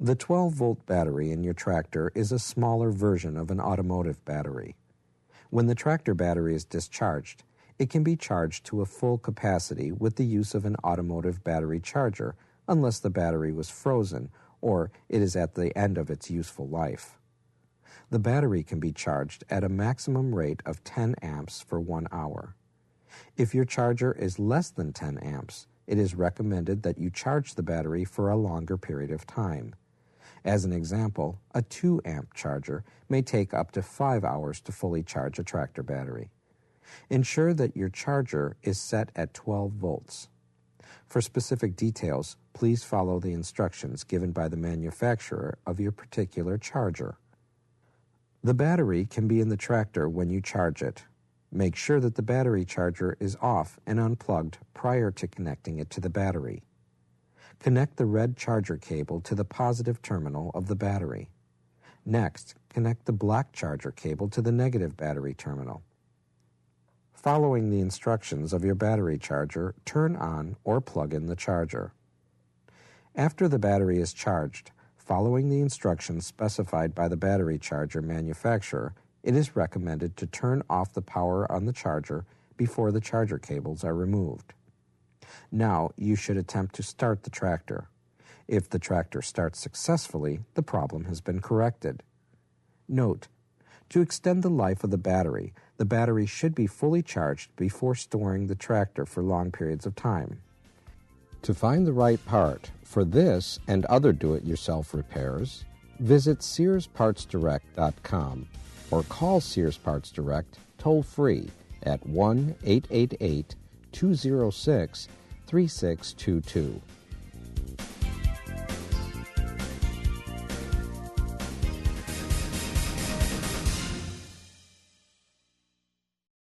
The 12-volt battery in your tractor is a smaller version of an automotive battery. When the tractor battery is discharged, it can be charged to a full capacity with the use of an automotive battery charger, unless the battery was frozen or it is at the end of its useful life. The battery can be charged at a maximum rate of 10 amps for 1 hour. If your charger is less than 10 amps, it is recommended that you charge the battery for a longer period of time. As an example, a 2-amp charger may take up to 5 hours to fully charge a tractor battery. Ensure that your charger is set at 12 volts. For specific details, please follow the instructions given by the manufacturer of your particular charger. The battery can be in the tractor when you charge it. Make sure that the battery charger is off and unplugged prior to connecting it to the battery. Connect the red charger cable to the positive terminal of the battery. Next, connect the black charger cable to the negative battery terminal. Following the instructions of your battery charger, turn on or plug in the charger. After the battery is charged, following the instructions specified by the battery charger manufacturer, it is recommended to turn off the power on the charger before the charger cables are removed. Now you should attempt to start the tractor. If the tractor starts successfully, the problem has been corrected. Note: to extend the life of the battery should be fully charged before storing the tractor for long periods of time. To find the right part for this and other do-it-yourself repairs, visit SearsPartsDirect.com or call Sears PartsDirect toll-free at 1-888-206-3622.